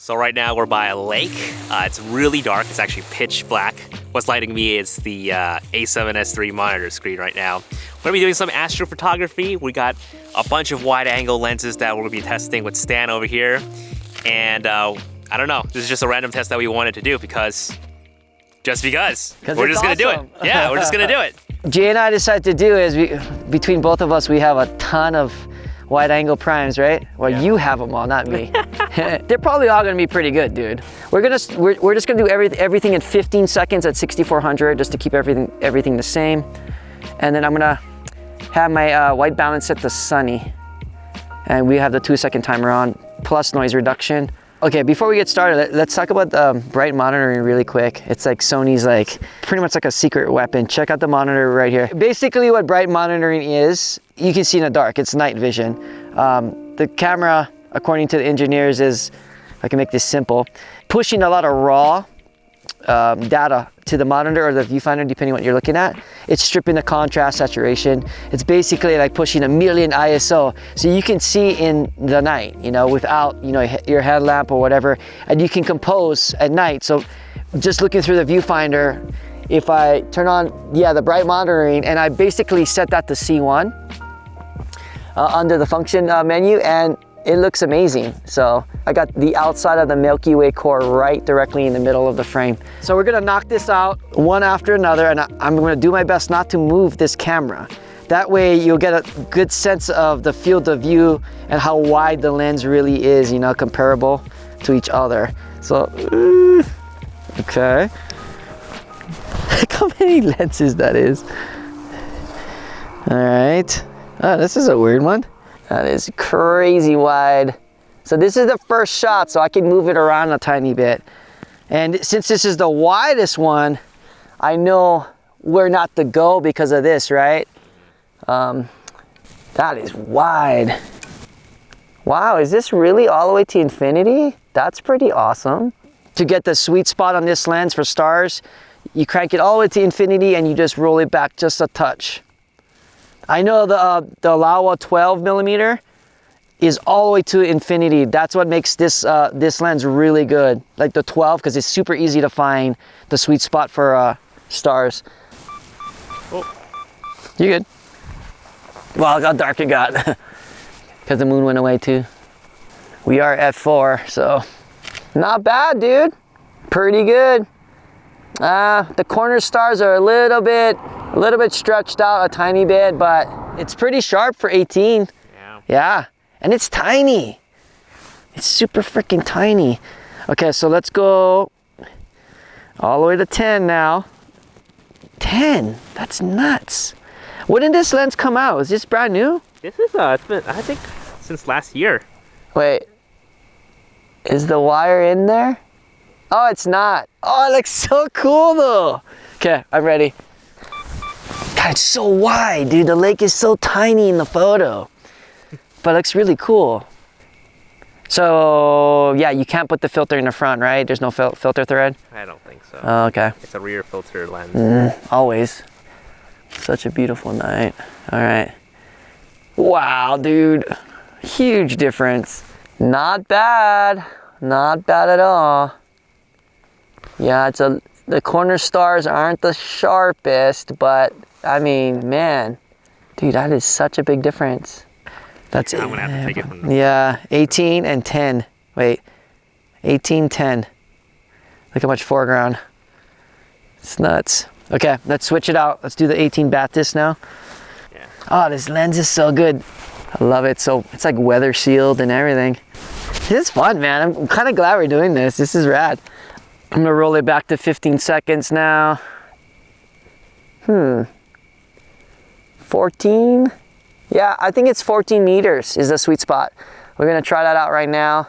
So right now we're by a lake. It's really dark. It's actually pitch black. What's lighting me is the a7S III monitor screen right now. We're gonna be doing some astrophotography. We got a bunch of wide angle lenses that we're gonna be testing with Stan over here. And I don't know, this is just a random test that we wanted to do because we're just gonna do it. Yeah, we're just gonna do it. Jay and I decided to do is, between both of us, we have a ton of wide angle primes, right? Well, yeah. You have them all, not me. They're probably all gonna be pretty good, dude. We're just gonna do everything in 15 seconds at 6400 just to keep everything the same. And then I'm gonna have my white balance set to sunny. And we have the 2-second timer on, plus noise reduction. Okay, before we get started, let's talk about bright monitoring really quick. It's like Sony's pretty much like a secret weapon. Check out the monitor right here. Basically what bright monitoring is, you can see in the dark, it's night vision. The camera, according to the engineers, is, I can make this simple, pushing a lot of raw data to the monitor or the viewfinder, depending on what you're looking at. It's stripping the contrast, saturation. It's basically like pushing 1,000,000 ISO, so you can see in the night, without, your headlamp or whatever, and you can compose at night. So just looking through the viewfinder, if I turn on, the bright monitoring, and I basically set that to C1 under the function menu, and it looks amazing. So I got the outside of the Milky Way core right directly in the middle of the frame. So we're gonna knock this out one after another, and I'm gonna do my best not to move this camera. That way you'll get a good sense of the field of view and how wide the lens really is, comparable to each other. So, okay. Look how many lenses that is. All right. Oh, this is a weird one. That is crazy wide. So this is the first shot, so I can move it around a tiny bit. And since this is the widest one, I know where not to go because of this, right? That is wide. Wow, is this really all the way to infinity? That's pretty awesome. To get the sweet spot on this lens for stars, you crank it all the way to infinity and you just roll it back just a touch. I know the Laowa 12mm is all the way to infinity. That's what makes this this lens really good. Like the 12, because it's super easy to find the sweet spot for stars. Oh. You good? Wow, look how dark it got. Because the moon went away too. We are at 4, so not bad, dude. Pretty good. The corner stars are a little bit stretched out a tiny bit, but it's pretty sharp for 18. Yeah, and it's tiny. It's super freaking tiny. Okay, so let's go all the way to 10 now. 10, that's nuts. When did this lens come out? Is this brand new? This is, it's been, I think, since last year. Wait, is the wire in there? Oh, it's not. Oh, it looks so cool though. Okay, I'm ready. God, it's so wide, dude. The lake is so tiny in the photo, but it looks really cool. So, yeah, you can't put the filter in the front, right? There's no filter thread? I don't think so. Oh, okay. It's a rear filter lens. Always. Such a beautiful night. All right. Wow, dude. Huge difference. Not bad. Not bad at all. Yeah, the corner stars aren't the sharpest, but I mean, man, dude, that is such a big difference. That's I'm gonna have to take it from yeah, 18 and 10. Wait, 18, 10. Look how much foreground. It's nuts. Okay, let's switch it out. Let's do the 18 Batis now. Yeah. Oh, this lens is so good. I love it. So it's like weather sealed and everything. This is fun, man. I'm kind of glad we're doing this. This is rad. I'm gonna roll it back to 15 seconds now. 14? Yeah, I think it's 14 meters is the sweet spot. We're gonna try that out right now.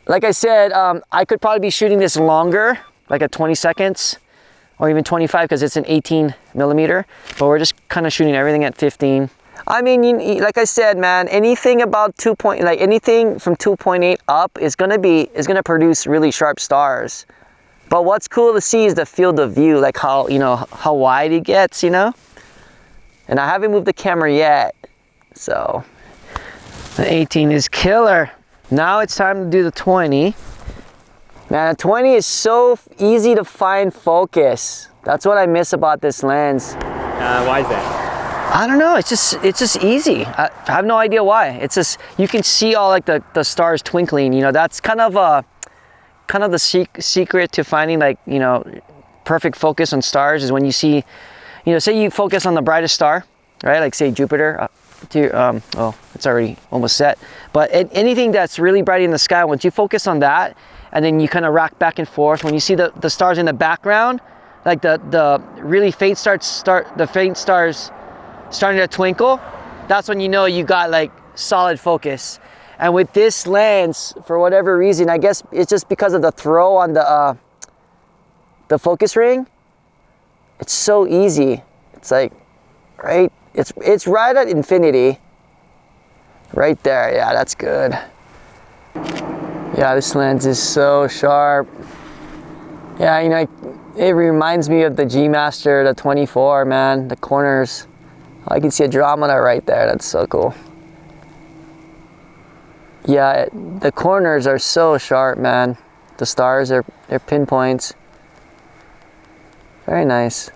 Like I said, I could probably be shooting this longer, like at 20 seconds, or even 25 because it's an 18mm, but we're just kind of shooting everything at 15. I mean, like I said, man, anything about anything from 2.8 up is gonna produce really sharp stars. But what's cool to see is the field of view, like how, how wide it gets, And I haven't moved the camera yet, so the 18 is killer. Now it's time to do the 20. Man, a 20 is so easy to find focus. That's what I miss about this lens. Why is that? I don't know, it's just easy. I have no idea why. It's just, you can see all like the stars twinkling, you know, that's kind of the secret to finding like, you know, perfect focus on stars is when you see, you know, say you focus on the brightest star, right? Like say Jupiter, oh, it's already almost set. But anything that's really bright in the sky, once you focus on that, and then you kind of rock back and forth, when you see the stars in the background, like the really faint stars starting to twinkle, that's when you know you got like solid focus. And with this lens, for whatever reason, I guess it's just because of the throw on the focus ring, it's so easy. It's like, right, it's right at infinity. Right there, yeah, that's good. Yeah, this lens is so sharp. Yeah, you know, it reminds me of the G Master, the 24, man, the corners. I can see Andromeda right there, that's so cool. Yeah, the corners are so sharp, man. The stars are pinpoints. Very nice.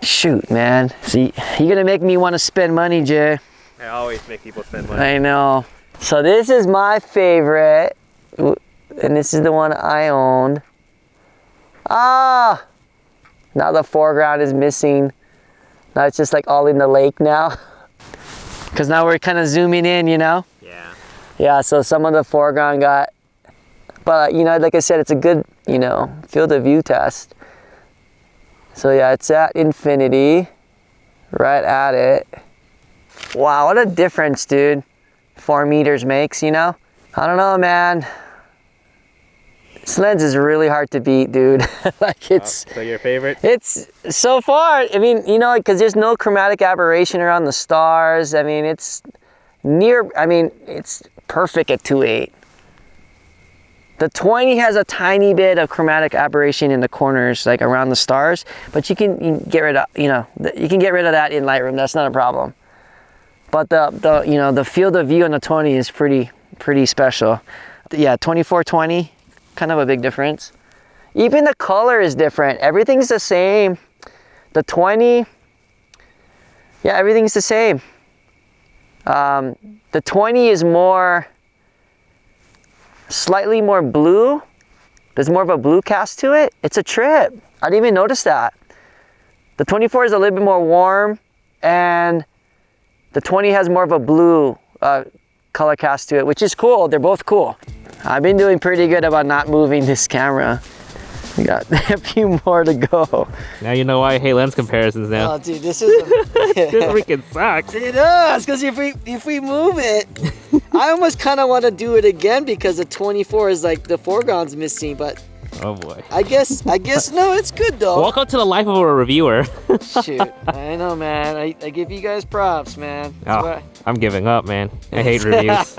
Shoot, man. See, you're gonna make me want to spend money, Jay. I always make people spend money. I know. So this is my favorite, and this is the one I owned. Ah! Now the foreground is missing. Now it's just like all in the lake now. Because now we're kind of zooming in, you know? Yeah. Yeah, so some of the foreground got, but you know, like I said, it's a good, you know, field of view test. So yeah, it's at infinity, right at it. Wow, what a difference, dude. 4 meters makes, you know? I don't know, man. This lens is really hard to beat, dude. Like it's... So your favorite? It's, so far, I mean, you know, because there's no chromatic aberration around the stars. I mean, it's perfect at 2.8. The 20 has a tiny bit of chromatic aberration in the corners, like around the stars, but you can get rid of, you know, you can get rid of that in Lightroom. That's not a problem. But the you know, the field of view on the 20 is pretty special. Yeah, 24-20, kind of a big difference. Even the color is different. Everything's the same. The 20, yeah, everything's the same. The 20 is slightly more blue. There's more of a blue cast to it. It's a trip. I didn't even notice that. The 24 is a little bit more warm, and the 20 has more of a blue color cast to it, which is cool. They're both cool. I've been doing pretty good about not moving this camera. We got a few more to go. Now you know why I hate lens comparisons now. Oh, dude, this is this freaking sucks. It does, because if we move it, I almost kind of want to do it again because the 24 is like the foreground's missing, but oh boy. I guess no, it's good though. Welcome to the life of a reviewer. Shoot, I know, man. I give you guys props, man. I'm giving up, man. I hate reviews.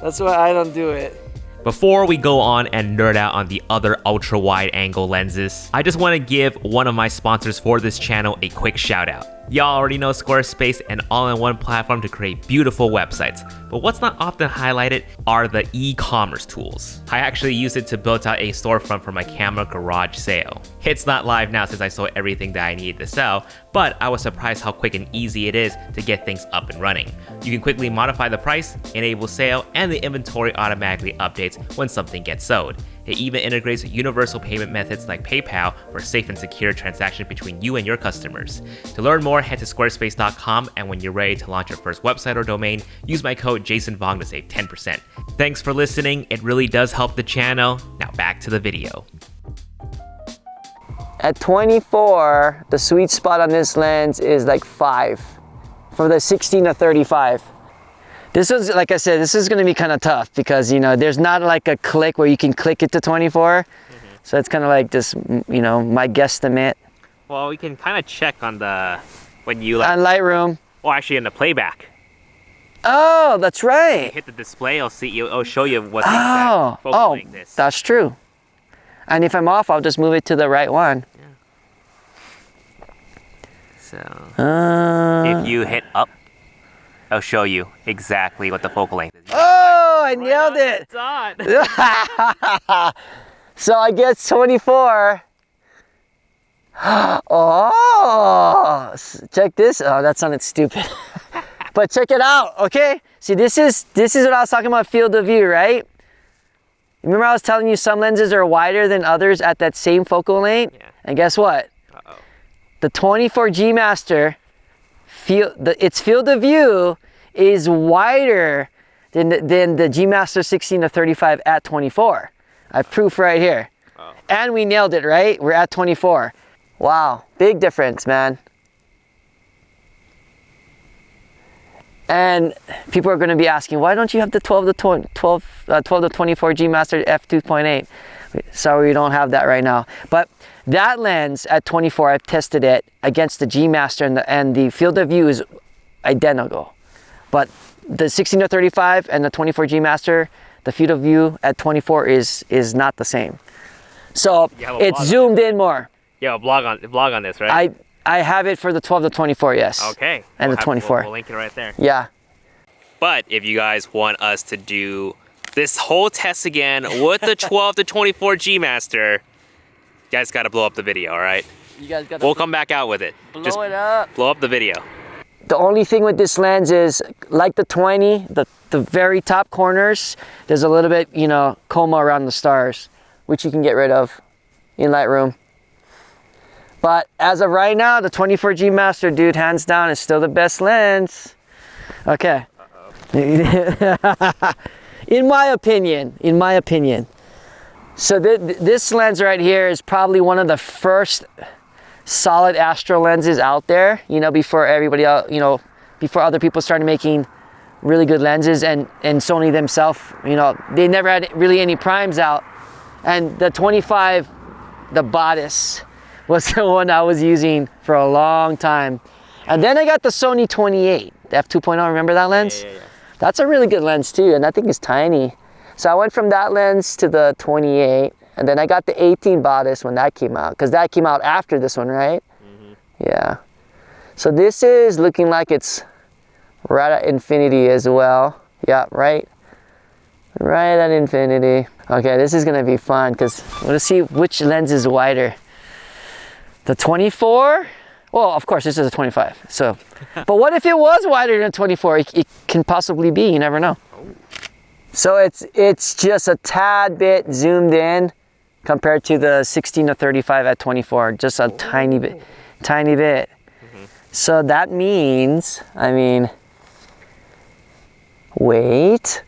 That's why I don't do it. Before we go on and nerd out on the other ultra wide angle lenses, I just want to give one of my sponsors for this channel a quick shout out. Y'all already know Squarespace, an all-in-one platform to create beautiful websites, but what's not often highlighted are the e-commerce tools. I actually used it to build out a storefront for my camera garage sale. It's not live now since I sold everything that I needed to sell, but I was surprised how quick and easy it is to get things up and running. You can quickly modify the price, enable sale, and the inventory automatically updates when something gets sold. It even integrates universal payment methods like PayPal for safe and secure transaction between you and your customers. To learn more, head to squarespace.com, and when you're ready to launch your first website or domain, use my code JasonVong to save 10%. Thanks for listening. It really does help the channel. Now back to the video. At 24, the sweet spot on this lens is like 5 for the 16 to 35. This was, like I said, this is going to be kind of tough because, you know, there's not like a click where you can click it to 24. So it's kind of like just, you know, my guesstimate. Well, we can kind of check on the, when you like... On Lightroom. Well, actually in the playback. Oh, that's right. When you hit the display, it'll show you what the exact focal length is. That's true. And if I'm off, I'll just move it to the right one. Yeah. So, if you hit up, I'll show you exactly what the focal length is. Oh, I nailed it. It's on. So I guess 24. Oh, check this. Oh, that sounded stupid. But check it out, okay? See, this is what I was talking about, field of view, right? Remember I was telling you some lenses are wider than others at that same focal length? Yeah. And guess what? Uh-oh. The 24 G Master, its field of view is wider than the G Master 16-35 at 24. I have proof right here. Oh. And we nailed it, right? We're at 24. Wow, big difference, man. And people are going to be asking, why don't you have the 12 to 24 G Master f2.8? Sorry, we don't have that right now. But that lens at 24, I've tested it against the G Master, and the field of view is identical. But the 16-35 and the 24 G Master, the field of view at 24 is not the same. So it's zoomed in more. You have a blog on this, right? I have it for the 12 to 24, yes. Okay. And the 24. We'll link it right there. Yeah. But if you guys want us to do this whole test again with the 12 to 24 G Master, you guys got to blow up the video, all right? You guys got to. We'll come back out with it. Blow it up. Blow up the video. The only thing with this lens is, like the 20, the very top corners, there's a little bit, you know, coma around the stars, which you can get rid of in Lightroom. But as of right now, the 24 G Master, dude, hands down, is still the best lens. Okay. In my opinion. So this lens right here is probably one of the first solid astro lenses out there, you know, before everybody else, you know, before other people started making really good lenses, and Sony themselves, you know, they never had really any primes out. And the 25, the Batis, was the one I was using for a long time. And then I got the Sony 28, the f2.0, remember that lens? Yeah. That's a really good lens too, and that thing is tiny. So I went from that lens to the 28, and then I got the 18 Batis when that came out, because that came out after this one, right? Mm-hmm. Yeah. So this is looking like it's right at infinity as well. Yeah, right at infinity. Okay, this is gonna be fun, because we'll see which lens is wider. The 24, well, of course, this is a 25. So, but what if it was wider than 24? It can possibly be, you never know. So it's just a tad bit zoomed in compared to the 16-35 at 24, just a tiny bit. Mm-hmm. So that means, I mean, wait,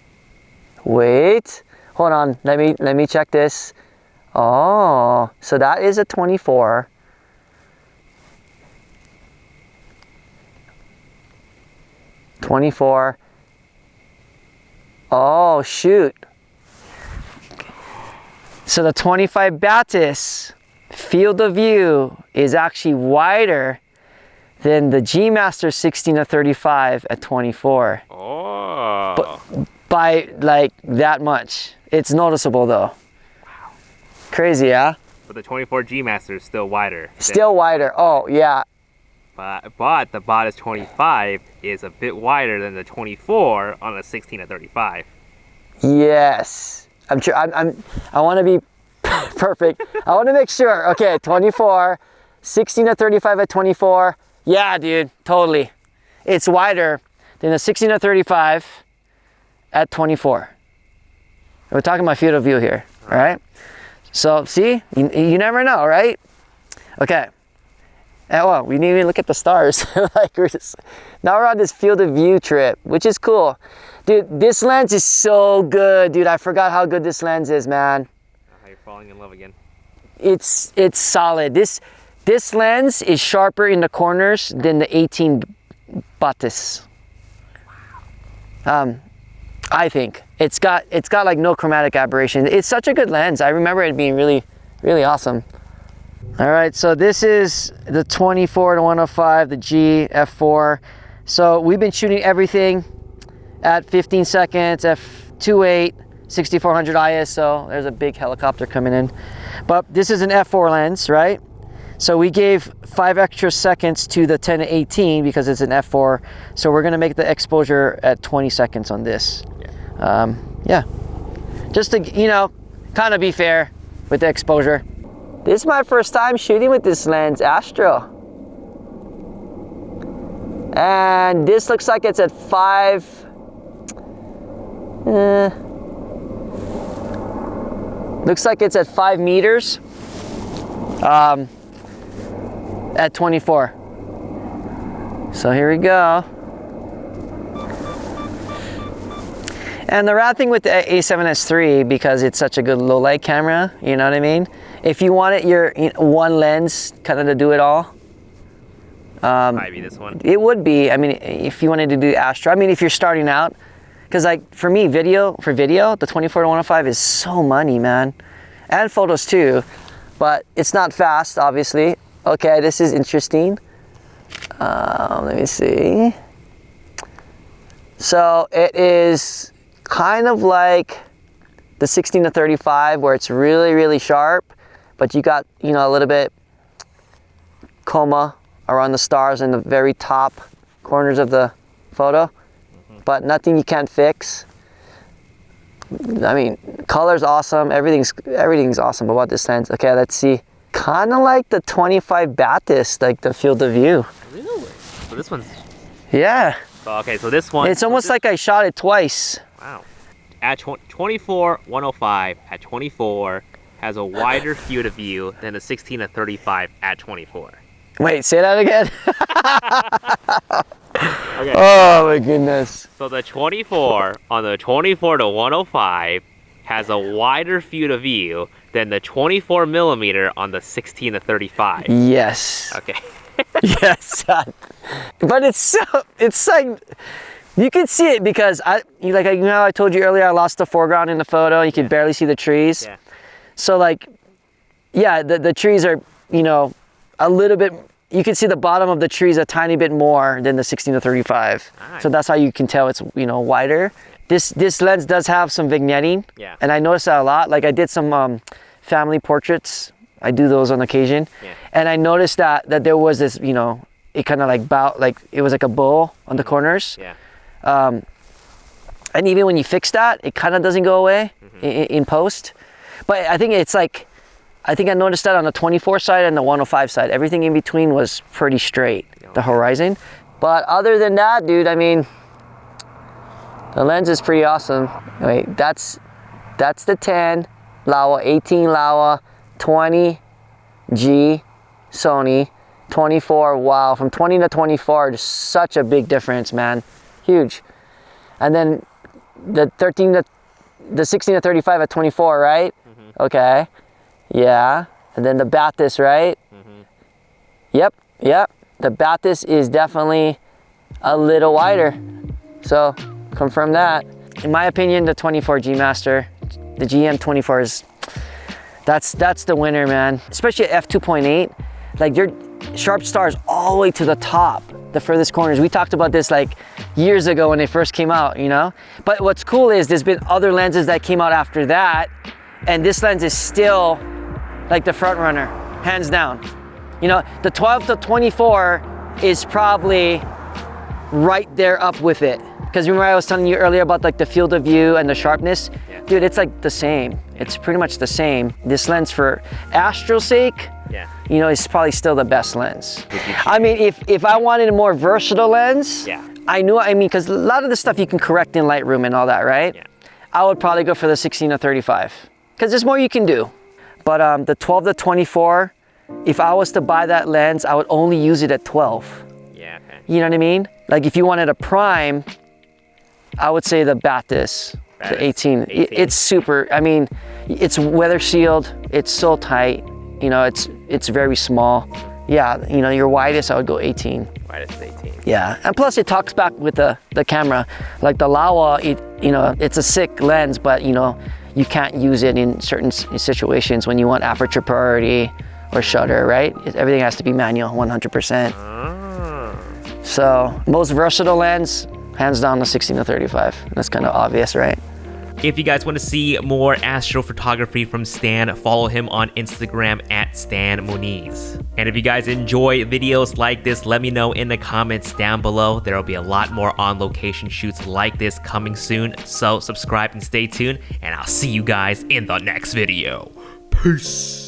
hold on, let me check this. Oh, so that is a 24. 24. Oh, shoot. So the 25 Batis field of view is actually wider than the G Master 16-35 at 24. Oh. But by like that much. It's noticeable though. Wow. Crazy, yeah? But the 24 G Master is still wider. Still wider. Oh, yeah. But the Batis 25 is a bit wider than the 24 on a 16-35. Yes, I'm sure. I want to be perfect. I want to make sure. Okay, 24, 16-35 at 24. Yeah, dude, totally. It's wider than the 16-35 at 24. We're talking about field of view here, all right? So see, you never know, right? Okay. And well, we didn't even look at the stars. Like now we're on this field of view trip, which is cool. Dude, this lens is so good, dude. I forgot how good this lens is, man. How you're falling in love again. It's solid. This lens is sharper in the corners than the 18 Batis. I think it's got like no chromatic aberration. It's such a good lens. I remember it being really, really awesome. All right, so this is the 24-105, the G f4. So we've been shooting everything at 15 seconds, f2.8, 6400 ISO. There's a big helicopter coming in. But this is an f4 lens, right? So we gave 5 extra seconds to the 10 to 18 because it's an f4. So we're gonna make the exposure at 20 seconds on this. Yeah. Just to, you know, kind of be fair with the exposure. This is my first time shooting with this lens, Astro. And this looks like it's at 5. Looks like it's at 5 meters. At 24. So here we go. And the rad thing with the a7S III, because it's such a good low light camera, you know what I mean? If you wanted your one lens kind of to do it all, might be this one. it would be. I mean, if you wanted to do Astro, I mean, if you're starting out, because like for me, for video, the 24 to 105 is so money, man, and photos too. But it's not fast, obviously. Okay, this is interesting. Let me see. So it is kind of like the 16 to 35 where it's really, really sharp, but you got, you know, a little bit coma around the stars in the very top corners of the photo, but nothing you can't fix. I mean, color's awesome. Everything's awesome about this lens. Okay, let's see. Kind of like the 25 Batis, like the field of view. Really? So this one's... Yeah. Okay, so this one... It's almost like I shot it twice. Wow. At 24, 105 at 24 has a wider field of view than the 16 to 35 at 24. Wait, say that again? Okay. Oh my goodness. So the 24 on the 24 to 105 has a wider field of view than the 24 millimeter on the 16 to 35. Yes. Okay. Yes. But it's like, you can see it because you know, I told you earlier I lost the foreground in the photo. You can barely see the trees. Yeah. So like, yeah, the trees are, you know, a little bit, you can see the bottom of the trees a tiny bit more than the 16 to 35. Nice. So that's how you can tell it's, you know, wider. This lens does have some vignetting. Yeah. And I noticed that a lot. Like I did some family portraits. I do those on occasion. Yeah. And I noticed that there was this, you know, it kind of like it was like a bowl on the corners. Yeah. And even when you fix that, it kind of doesn't go away in post. But I think it's like, I think I noticed that on the 24 side and the 105 side. Everything in between was pretty straight, the horizon. But other than that, dude, I mean, the lens is pretty awesome. Wait, that's the 10 Laowa, 18 Laowa, 20 G Sony, 24. Wow, from 20 to 24, just such a big difference, man. Huge. And then the 16 to 35 at 24, right? Okay. Yeah. And then the Batis, right? Yep. The Batis is definitely a little wider. So confirm that. In my opinion, the 24 G Master, the GM 24 is, that's the winner, man. Especially at f2.8, like your sharp stars all the way to the top, the furthest corners. We talked about this like years ago when they first came out, you know? But what's cool is there's been other lenses that came out after that, and this lens is still like the front runner, hands down. You know, the 12 to 24 is probably right there up with it. Because remember I was telling you earlier about like the field of view and the sharpness? Yeah. Dude, it's like the same. It's pretty much the same. This lens for Astro's sake, yeah, you know, it's probably still the best lens. I mean, if I wanted a more versatile lens, yeah, I mean, because a lot of the stuff you can correct in Lightroom and all that, right? Yeah. I would probably go for the 16 to 35. Because there's more you can do. But the 12 to 24, if I was to buy that lens, I would only use it at 12. Yeah, okay. You know what I mean? Like if you wanted a prime, I would say the Batis, the 18. It's super, I mean, it's weather sealed, it's so tight, you know, it's very small. Yeah, you know, your widest, I would go 18. Widest 18. Yeah, and plus it talks back with the camera. Like the Laowa, you know, it's a sick lens, but you know, you can't use it in certain situations when you want aperture priority or shutter, right? Everything has to be manual, 100%. So most versatile lens, hands down the 16 to 35. That's kind of obvious, right? If you guys want to see more astrophotography from Stan, follow him on Instagram at Stan Moniz. And if you guys enjoy videos like this, let me know in the comments down below. There will be a lot more on-location shoots like this coming soon. So subscribe and stay tuned, and I'll see you guys in the next video. Peace.